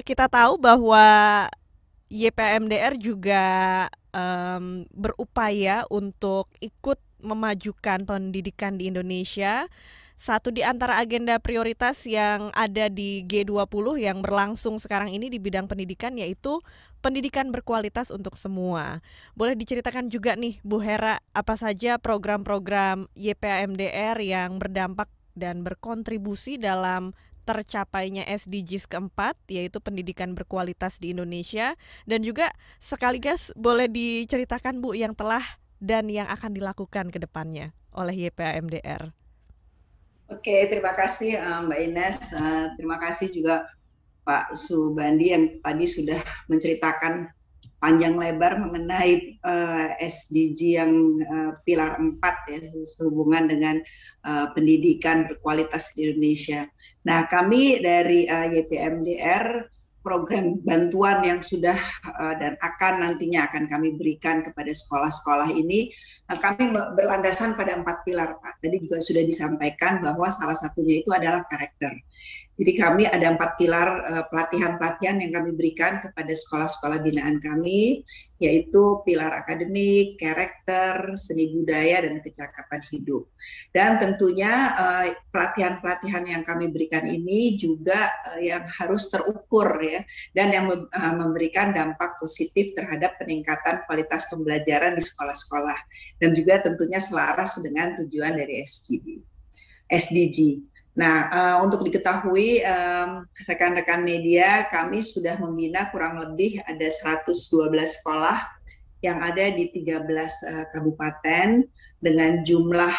Kita tahu bahwa YPMDR juga berupaya untuk ikut memajukan pendidikan di Indonesia. Satu di antara agenda prioritas yang ada di G20 yang berlangsung sekarang ini di bidang pendidikan yaitu pendidikan berkualitas untuk semua. Boleh diceritakan juga nih Bu Hera apa saja program-program YPMDR yang berdampak dan berkontribusi dalam tercapainya SDGs keempat, yaitu pendidikan berkualitas di Indonesia, dan juga sekaligus boleh diceritakan Bu yang telah dan yang akan dilakukan ke depannya oleh YPAMDR. Oke, terima kasih Mbak Ines. Terima kasih juga Pak Subandi yang tadi sudah menceritakan panjang lebar mengenai SDG yang pilar 4 ya, sehubungan dengan pendidikan berkualitas di Indonesia. Nah, kami dari YPMDR program bantuan yang sudah dan akan nantinya akan kami berikan kepada sekolah-sekolah ini, kami berlandasan pada 4 pilar, Pak. Tadi juga sudah disampaikan bahwa salah satunya itu adalah karakter. Jadi kami ada 4 pilar pelatihan-pelatihan yang kami berikan kepada sekolah-sekolah binaan kami, yaitu pilar akademik, karakter, seni budaya, dan kecakapan hidup. Dan tentunya pelatihan-pelatihan yang kami berikan ini juga yang harus terukur ya, dan yang memberikan dampak positif terhadap peningkatan kualitas pembelajaran di sekolah-sekolah, dan juga tentunya selaras dengan tujuan dari SDG. Nah, untuk diketahui rekan-rekan media, kami sudah membina kurang lebih ada 112 sekolah yang ada di 13 kabupaten dengan jumlah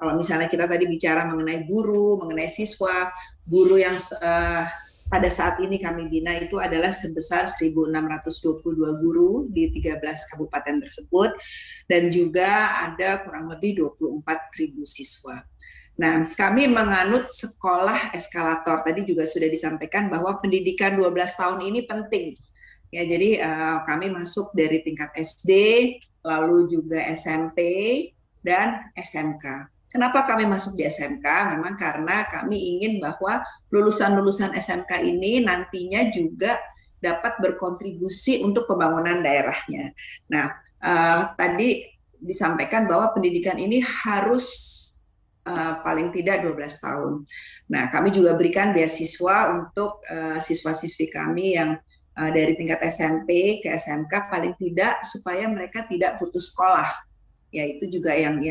kalau misalnya kita tadi bicara mengenai guru, mengenai siswa, guru yang pada saat ini kami bina itu adalah sebesar 1.622 guru di 13 kabupaten tersebut, dan juga ada kurang lebih 24.000 siswa. Nah, kami menganut sekolah eskalator. Tadi juga sudah disampaikan bahwa pendidikan 12 tahun ini penting. Ya, jadi kami masuk dari tingkat SD, lalu juga SMP dan SMK. Kenapa kami masuk di SMK? Memang karena kami ingin bahwa lulusan-lulusan SMK ini nantinya juga dapat berkontribusi untuk pembangunan daerahnya. Nah, tadi disampaikan bahwa pendidikan ini harus paling tidak 12 tahun. Nah, kami juga berikan beasiswa untuk siswa-siswi kami yang dari tingkat SMP ke SMK paling tidak supaya mereka tidak putus sekolah. Ya, itu juga yang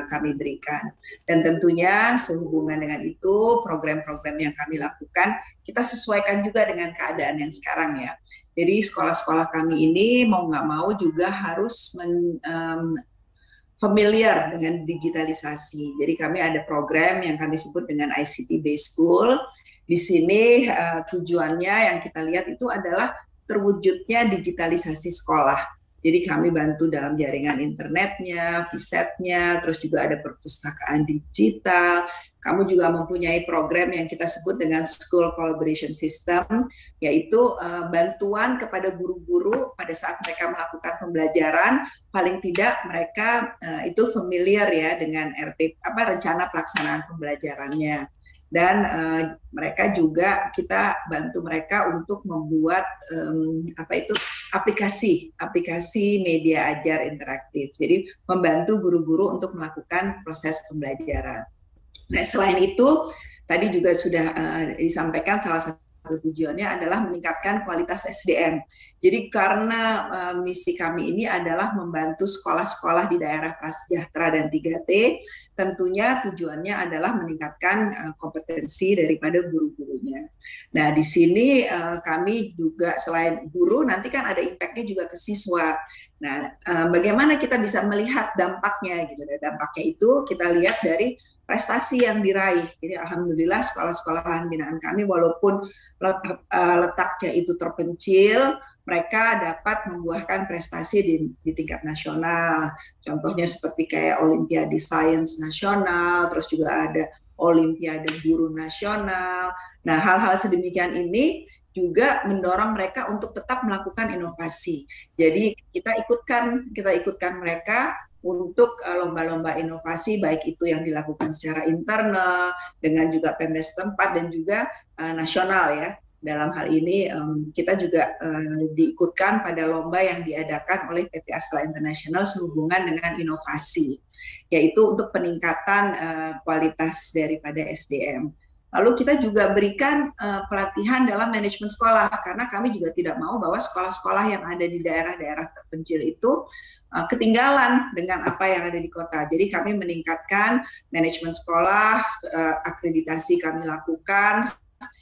kami berikan. Dan tentunya sehubungan dengan itu, program-program yang kami lakukan, kita sesuaikan juga dengan keadaan yang sekarang ya. Jadi sekolah-sekolah kami ini mau nggak mau juga harus familiar dengan digitalisasi. Jadi kami ada program yang kami sebut dengan ICT Based School. Di sini tujuannya yang kita lihat itu adalah terwujudnya digitalisasi sekolah. Jadi kami bantu dalam jaringan internetnya, VSET-nya, terus juga ada perpustakaan digital. Kamu juga mempunyai program yang kita sebut dengan School Collaboration System, yaitu bantuan kepada guru-guru pada saat mereka melakukan pembelajaran, paling tidak mereka itu familiar ya dengan rencana pelaksanaan pembelajarannya. Dan mereka juga kita bantu mereka untuk membuat aplikasi media ajar interaktif. Jadi membantu guru-guru untuk melakukan proses pembelajaran. Nah, selain itu tadi juga sudah disampaikan salah satu tujuannya adalah meningkatkan kualitas SDM. Jadi karena misi kami ini adalah membantu sekolah-sekolah di daerah prasejahtera dan 3T, tentunya tujuannya adalah meningkatkan kompetensi daripada guru-gurunya. Nah, di sini kami juga selain guru, nanti kan ada impact-nya juga ke siswa. Nah, bagaimana kita bisa melihat dampaknya gitu. Dampaknya itu kita lihat dari prestasi yang diraih. Jadi alhamdulillah sekolah-sekolah binaan kami walaupun letaknya itu terpencil, mereka dapat membuahkan prestasi di tingkat nasional. Contohnya seperti kayak Olimpiade Sains Nasional, terus juga ada Olimpiade Guru Nasional. Nah, hal-hal sedemikian ini juga mendorong mereka untuk tetap melakukan inovasi. Jadi kita ikutkan mereka untuk lomba-lomba inovasi, baik itu yang dilakukan secara internal dengan juga Pemda setempat dan juga nasional ya. dalam hal ini kita juga diikutkan pada lomba yang diadakan oleh PT Astra International sehubungan dengan inovasi, yaitu untuk peningkatan kualitas daripada SDM. Lalu kita juga berikan pelatihan dalam manajemen sekolah, karena kami juga tidak mau bahwa sekolah-sekolah yang ada di daerah-daerah terpencil itu ketinggalan dengan apa yang ada di kota. Jadi kami meningkatkan manajemen sekolah, akreditasi kami lakukan,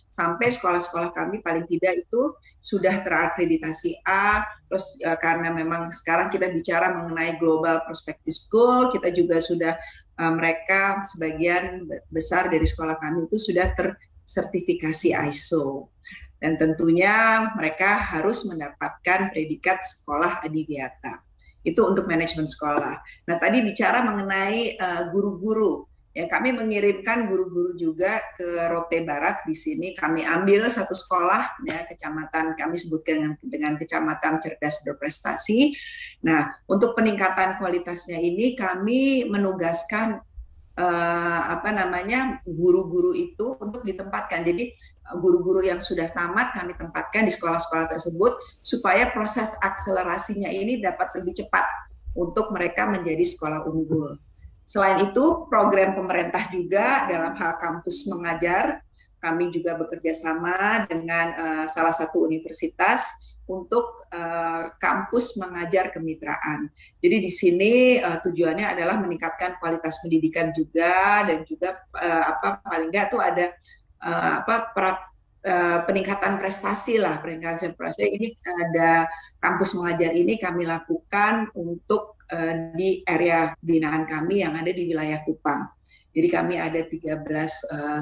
sampai sekolah-sekolah kami paling tidak itu sudah terakreditasi A. Terus karena memang sekarang kita bicara mengenai Global Prospective School, kita juga sudah mereka sebagian besar dari sekolah kami itu sudah tersertifikasi ISO. Dan tentunya mereka harus mendapatkan predikat sekolah adiwiyata. Itu untuk manajemen sekolah. Nah, tadi bicara mengenai guru-guru. Ya, kami mengirimkan guru-guru juga ke Rote Barat di sini. Kami ambil satu sekolah, ya, kecamatan kami sebutkan dengan kecamatan cerdas berprestasi. Nah, untuk peningkatan kualitasnya ini kami menugaskan guru-guru itu untuk ditempatkan. Jadi guru-guru yang sudah tamat kami tempatkan di sekolah-sekolah tersebut supaya proses akselerasinya ini dapat lebih cepat untuk mereka menjadi sekolah unggul. Selain itu, program pemerintah juga dalam hal kampus mengajar, kami juga bekerja sama dengan salah satu universitas untuk kampus mengajar kemitraan. Jadi di sini tujuannya adalah meningkatkan kualitas pendidikan juga, dan juga paling nggak tuh ada peningkatan prestasi lah, peningkatan prestasi ini ada kampus mengajar ini kami lakukan untuk di area binaan kami yang ada di wilayah Kupang. Jadi kami ada 13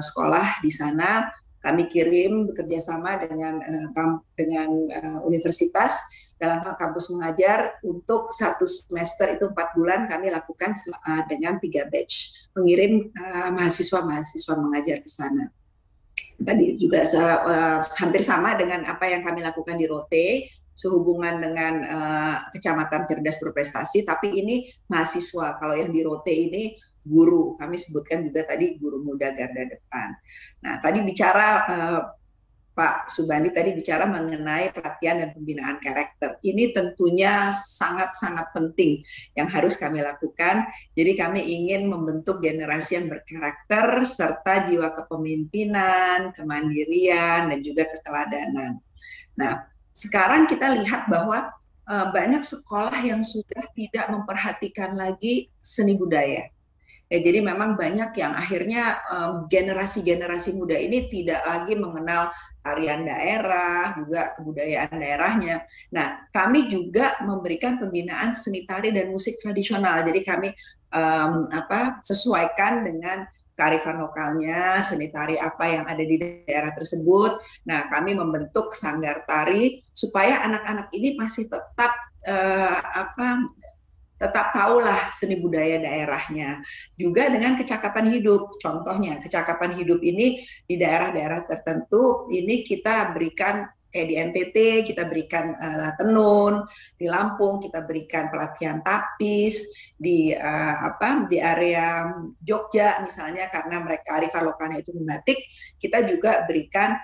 sekolah di sana, kami kirim bekerjasama dengan universitas dalam hal kampus mengajar untuk 1 semester itu 4 bulan kami lakukan dengan 3 batch, mengirim mahasiswa-mahasiswa mengajar ke sana. Tadi juga hampir sama dengan apa yang kami lakukan di Rote, sehubungan dengan kecamatan cerdas berprestasi, tapi ini mahasiswa. Kalau yang di Rote ini guru, kami sebutkan juga tadi guru muda garda depan. Nah, tadi bicara Pak Subandi tadi bicara mengenai pelatihan dan pembinaan karakter. Ini tentunya sangat-sangat penting yang harus kami lakukan. Jadi kami ingin membentuk generasi yang berkarakter serta jiwa kepemimpinan, kemandirian, dan juga keteladanan. Nah, sekarang kita lihat bahwa banyak sekolah yang sudah tidak memperhatikan lagi seni budaya. Ya, jadi memang banyak yang akhirnya generasi-generasi muda ini tidak lagi mengenal tarian daerah, juga kebudayaan daerahnya. Nah, kami juga memberikan pembinaan seni tari dan musik tradisional. Jadi kami sesuaikan dengan kearifan lokalnya, seni tari apa yang ada di daerah tersebut. Nah, kami membentuk sanggar tari supaya anak-anak ini masih tetap tahulah seni budaya daerahnya. Juga dengan kecakapan hidup. Contohnya, kecakapan hidup ini di daerah-daerah tertentu ini kita berikan kayak di NTT kita berikan tenun, di Lampung kita berikan pelatihan tapis, di area Jogja misalnya karena mereka kearifan lokalnya itu membatik, kita juga berikan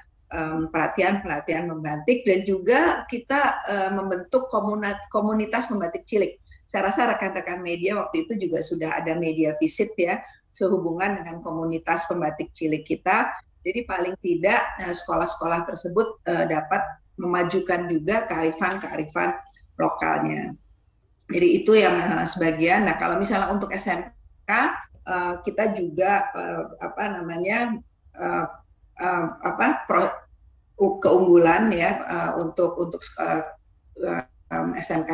pelatihan membatik, dan juga kita membentuk komunitas membatik cilik. Saya rasa rekan-rekan media waktu itu juga sudah ada media visit ya, sehubungan dengan komunitas pembatik cilik kita. Jadi paling tidak sekolah-sekolah tersebut dapat memajukan juga kearifan lokalnya. Jadi itu yang sebagian. Nah, kalau misalnya untuk SMK kita juga keunggulan ya untuk SMK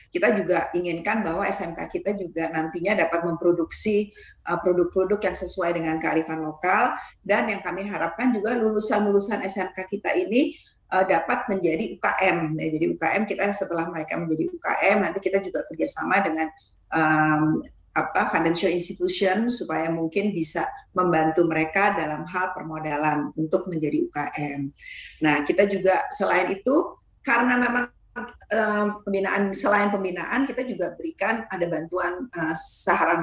kita juga inginkan bahwa SMK kita juga nantinya dapat memproduksi produk-produk yang sesuai dengan kearifan lokal, dan yang kami harapkan juga lulusan-lulusan SMK kita ini dapat menjadi UKM. Ya, jadi UKM kita setelah mereka menjadi UKM nanti kita juga kerjasama dengan financial institution supaya mungkin bisa membantu mereka dalam hal permodalan untuk menjadi UKM. Nah, kita juga selain itu karena memang selain pembinaan kita juga berikan ada bantuan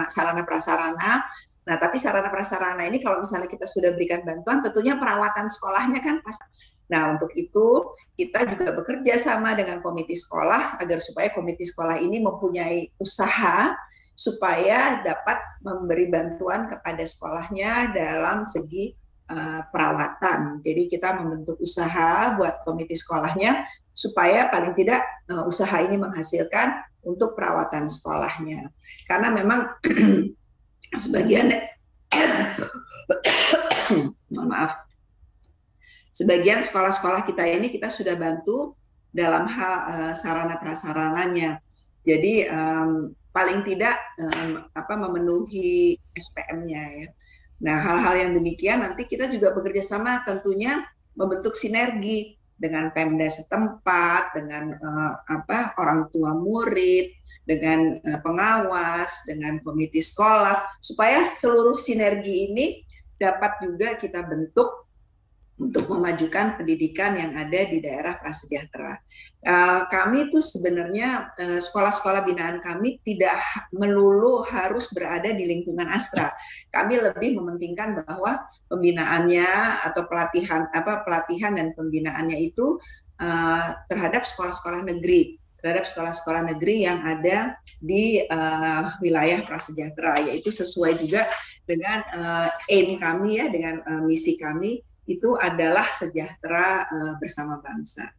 sarana prasarana. Nah, tapi sarana prasarana ini kalau misalnya kita sudah berikan bantuan, tentunya perawatan sekolahnya kan pasti Nah, untuk itu kita juga bekerja sama dengan komite sekolah agar supaya komite sekolah ini mempunyai usaha supaya dapat memberi bantuan kepada sekolahnya dalam segi perawatan. Jadi kita membentuk usaha buat komite sekolahnya supaya paling tidak usaha ini menghasilkan untuk perawatan sekolahnya. Karena memang sebagian mohon maaf, sebagian sekolah-sekolah kita ini kita sudah bantu dalam hal sarana prasarananya. Jadi paling tidak memenuhi SPM-nya ya. Nah, hal-hal yang demikian nanti kita juga bekerja sama tentunya membentuk sinergi dengan Pemda setempat, dengan orang tua murid, dengan pengawas, dengan komite sekolah, supaya seluruh sinergi ini dapat juga kita bentuk untuk memajukan pendidikan yang ada di daerah prasejahtera. Kami itu sebenarnya sekolah-sekolah binaan kami tidak melulu harus berada di lingkungan Astra. Kami lebih mementingkan bahwa pembinaannya atau pelatihan dan pembinaannya itu terhadap sekolah-sekolah negeri, yang ada di wilayah prasejahtera, yaitu sesuai juga dengan aim kami ya, dengan misi kami, itu adalah sejahtera bersama bangsa.